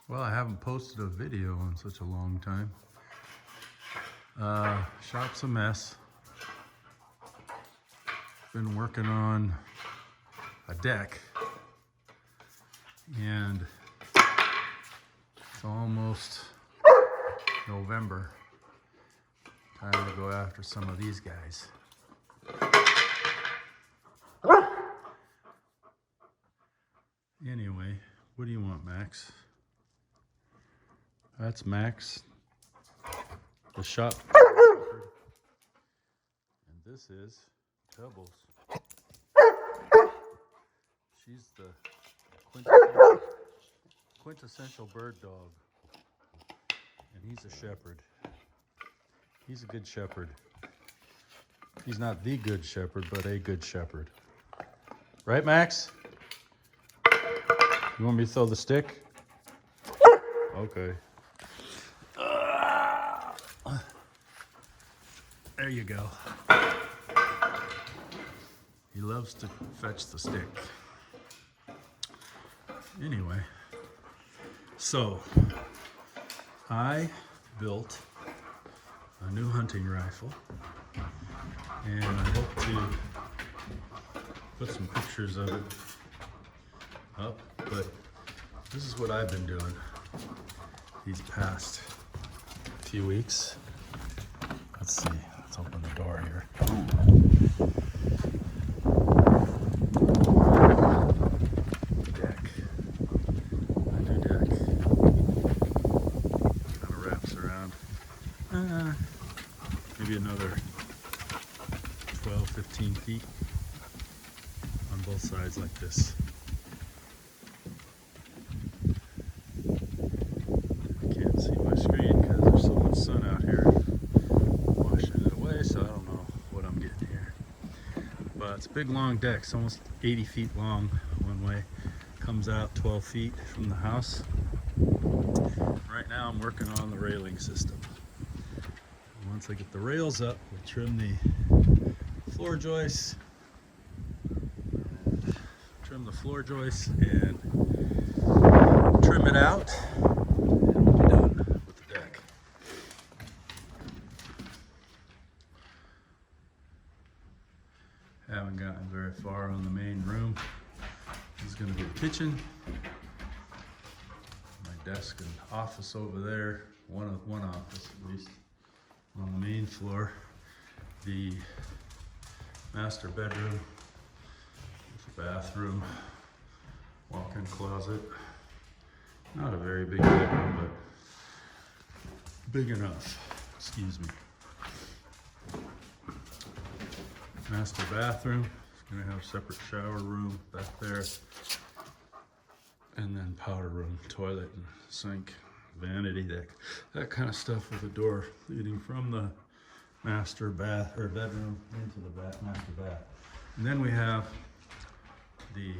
Well, I haven't posted a video in such a long time. Shop's a mess. Been working on a deck, and it's almost November. Time to go after some of these guys. Anyway, what do you want, Max? That's Max, the shop. And this is Pebbles. She's the quintessential bird dog. And he's a shepherd. He's a good shepherd. He's not the good shepherd, but a good shepherd. Right, Max? You want me to throw the stick? Okay. There you go. He loves to fetch the stick. Anyway, so I built a new hunting rifle, and I hope to put some pictures of it up, but this is what I've been doing these past few weeks. Let's see, let's open the door here. Deck. My new deck. Kind of wraps around. Maybe another 12, 15 feet on both sides like this. I can't see my screen because there's so much sun out here washing it away, so I don't know what I'm getting here. But it's a big long deck. It's almost 80 feet long one way. Comes out 12 feet from the house. Right now I'm working on the railing system. Once I get the rails up, we'll trim the floor joists, and trim it out, and we'll be done with the deck. Haven't gotten very far on the main room. This is going to be the kitchen. My desk and office over there, one office at least. On the main floor, the master bedroom with a bathroom, walk-in closet. Not a very big bedroom, but big enough. Excuse me. Master bathroom. It's going to have separate shower room back there, and then powder room, toilet and sink. Vanity deck, that kind of stuff, with a door leading from the master bath or bedroom into the master bath. And then we have the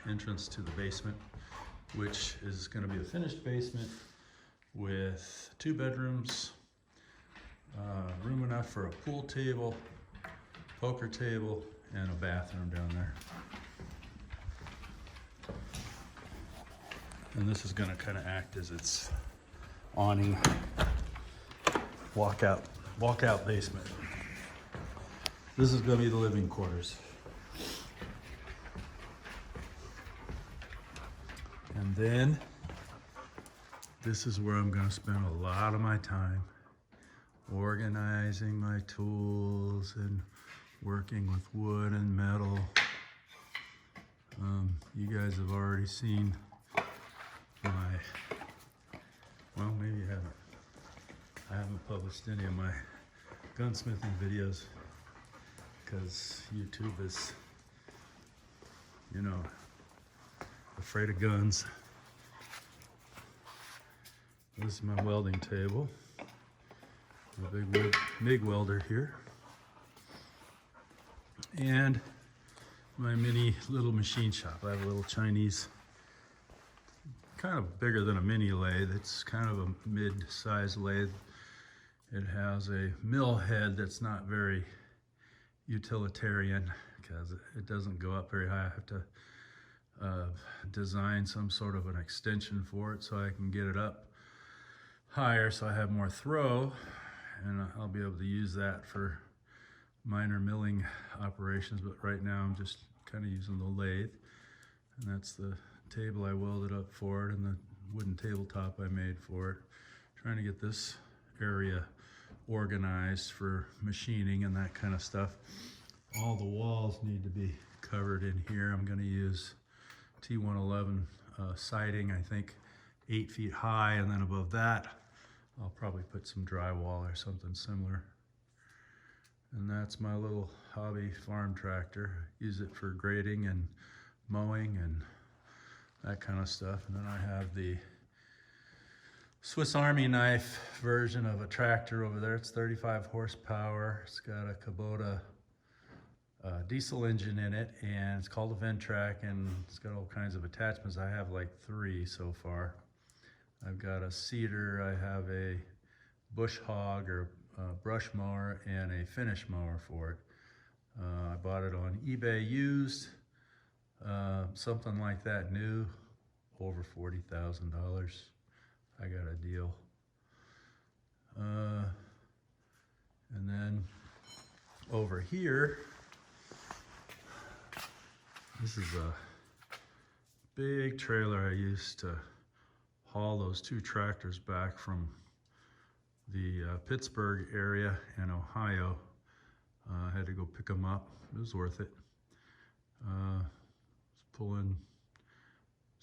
entrance to the basement, which is going to be a finished basement with 2 bedrooms, room enough for a pool table, poker table, and a bathroom down there. And this is going to kind of act as its awning walkout basement. This is going to be the living quarters. And then this is where I'm going to spend a lot of my time organizing my tools and working with wood and metal. You guys have already seen well, maybe you haven't. I haven't published any of my gunsmithing videos because YouTube is, afraid of guns. This is my welding table. A big MIG welder here. And my mini little machine shop. I have a little Chinese, kind of bigger than a mini lathe. It's kind of a mid-sized lathe. It has a mill head that's not very utilitarian because it doesn't go up very high. I have to design some sort of an extension for it so I can get it up higher so I have more throw, and I'll be able to use that for minor milling operations. But right now I'm just kind of using the lathe, and that's the table I welded up for it and the wooden tabletop I made for it. Trying to get this area organized for machining and that kind of stuff. All the walls need to be covered in here. I'm going to use T111 siding, I think 8 feet high, and then above that I'll probably put some drywall or something similar. And that's my little hobby farm tractor. Use it for grading and mowing and that kind of stuff. And then I have the Swiss Army knife version of a tractor over there. It's 35 horsepower. It's got a Kubota diesel engine in it, and it's called a Ventrac, and it's got all kinds of attachments. I have like 3 so far. I've got a seeder, I have a bush hog or brush mower, and a finish mower for it. I bought it on eBay used, something like that new, over $40,000. I got a deal. And then over here, this is a big trailer I used to haul those 2 tractors back from the Pittsburgh area in Ohio. I had to go pick them up. It was worth it. It's pulling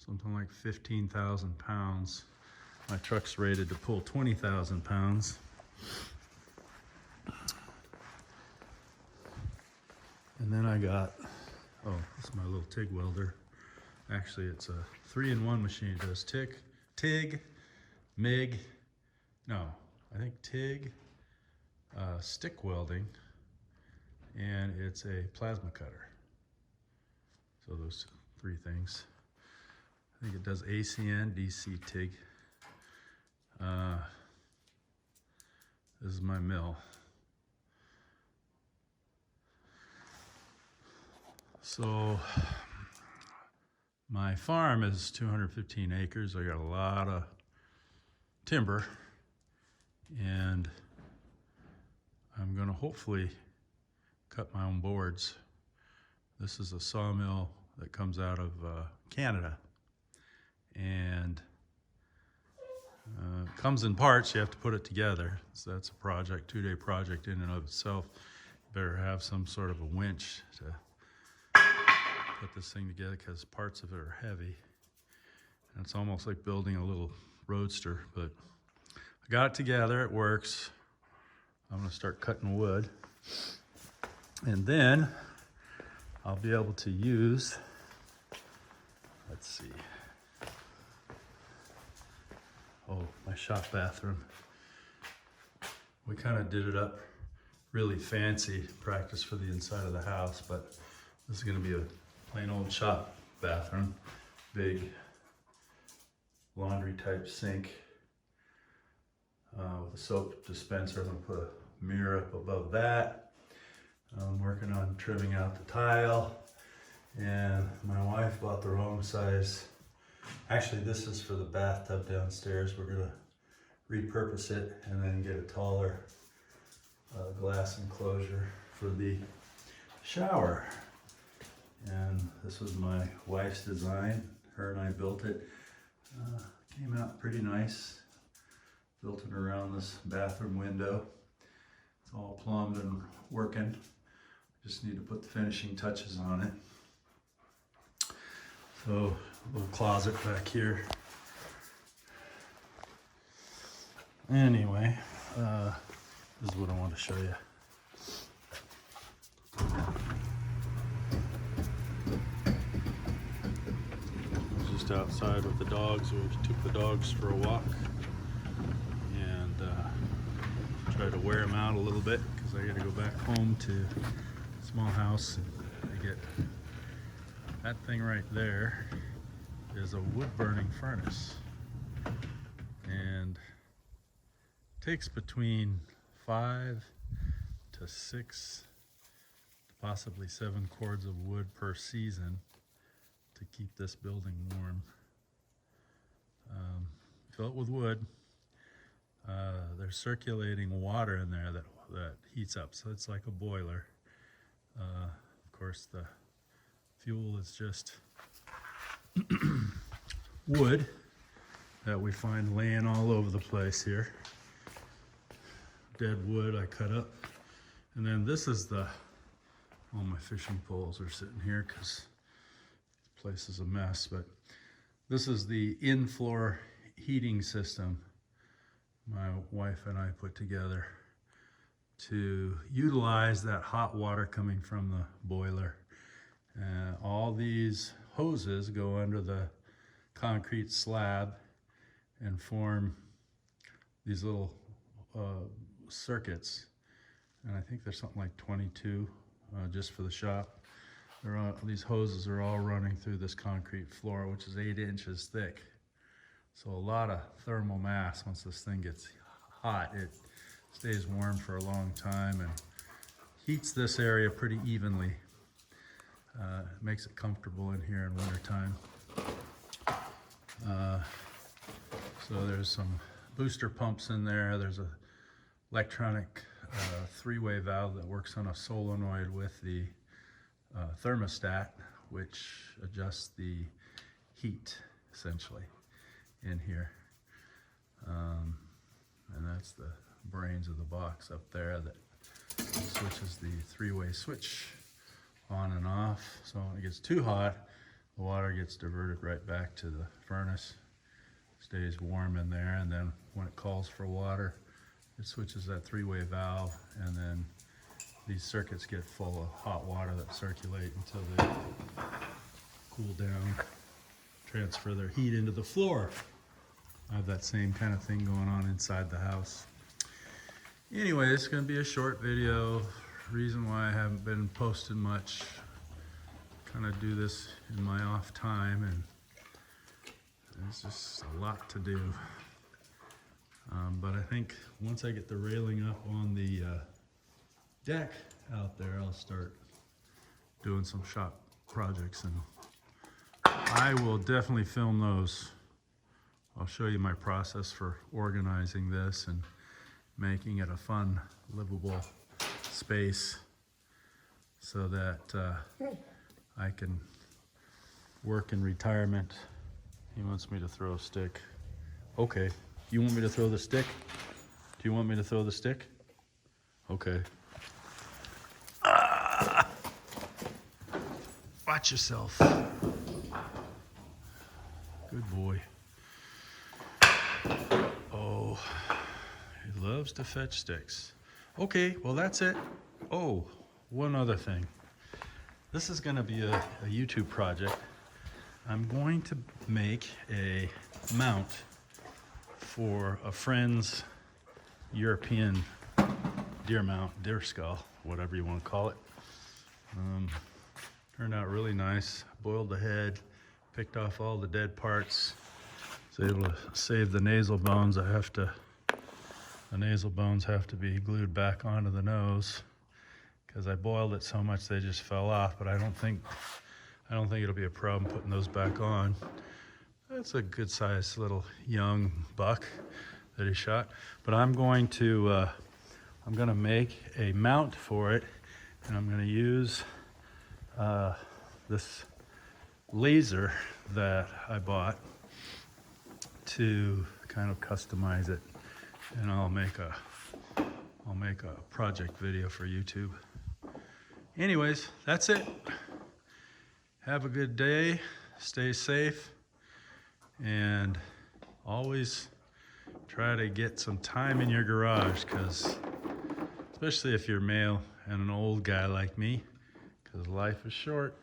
something like 15,000 pounds. My truck's rated to pull 20,000 pounds. And then I got, oh, this is my little TIG welder. Actually, it's a 3-in-1 machine. It does TIG, MIG, no, I think TIG, stick welding, and it's a plasma cutter. So those 3 things. I think it does AC and DC TIG. This is my mill. So my farm is 215 acres. I got a lot of timber, and I'm gonna hopefully cut my own boards. This is a sawmill that comes out of Canada, and it comes in parts. You have to put it together. So that's a project, 2-day project in and of itself. You better have some sort of a winch to put this thing together because parts of it are heavy. And it's almost like building a little roadster, but I got it together, it works. I'm gonna start cutting wood. And then I'll be able to use, let's see. Oh, my shop bathroom. We kind of did it up really fancy, practice for the inside of the house, but this is gonna be a plain old shop bathroom. Big laundry type sink with a soap dispenser. I'm gonna put a mirror up above that. I'm working on trimming out the tile, and my wife bought the wrong size. Actually, this is for the bathtub downstairs. We're gonna repurpose it and then get a taller glass enclosure for the shower. And this was my wife's design. Her and I built it. Came out pretty nice. Built it around this bathroom window. It's all plumbed and working. Just need to put the finishing touches on it. So, a little closet back here. Anyway, this is what I want to show you. Just outside with the dogs. We took the dogs for a walk and tried to wear them out a little bit because I got to go back home to a small house. I get that thing right there is a wood burning furnace, and it takes between 5 to 6 to possibly 7 cords of wood per season to keep this building warm. Fill it with wood. There's circulating water in there that heats up, so it's like a boiler. Of course, the fuel is just wood that we find laying all over the place here. Dead wood I cut up. And then this is all my fishing poles are sitting here because the place is a mess, but this is the in-floor heating system my wife and I put together to utilize that hot water coming from the boiler. All these hoses go under the concrete slab and form these little circuits, and I think there's something like 22 just for the shop. These hoses are all running through this concrete floor, which is 8 inches thick. So a lot of thermal mass. Once this thing gets hot, it stays warm for a long time and heats this area pretty evenly. Makes it comfortable in here in wintertime. So there's some booster pumps in there. There's a electronic three-way valve that works on a solenoid with the thermostat, which adjusts the heat essentially in here. And that's the brains of the box up there that switches the three-way switch on and off. So when it gets too hot, the water gets diverted right back to the furnace, stays warm in there, and then when it calls for water, it switches that three-way valve, and then these circuits get full of hot water that circulate until they cool down, transfer their heat into the floor. I have that same kind of thing going on inside the house. Anyway, it's going to be a short video. Reason why I haven't been posting much. Kind of do this in my off time, and there's just a lot to do. But I think once I get the railing up on the deck out there, I'll start doing some shop projects, and I will definitely film those. I'll show you my process for organizing this and making it a fun, livable space so that I can work in retirement. He wants me to throw a stick. Okay, you want me to throw the stick? Do you want me to throw the stick? Okay. Watch yourself. Good boy. Oh, he loves to fetch sticks. Okay, well that's it. Oh, one other thing. This is gonna be a YouTube project. I'm going to make a mount for a friend's European deer mount, deer skull, whatever you want to call it. Turned out really nice. Boiled the head, picked off all the dead parts. Was able to save the nasal bones. The nasal bones have to be glued back onto the nose because I boiled it so much they just fell off. But I don't think it'll be a problem putting those back on. That's a good sized little young buck that he shot. But I'm going to make a mount for it, and I'm going to use this laser that I bought to kind of customize it, and I'll make a project video for YouTube. Anyways, that's it. Have a good day, stay safe, and always try to get some time in your garage, because especially if you're male and an old guy like me, because life is short.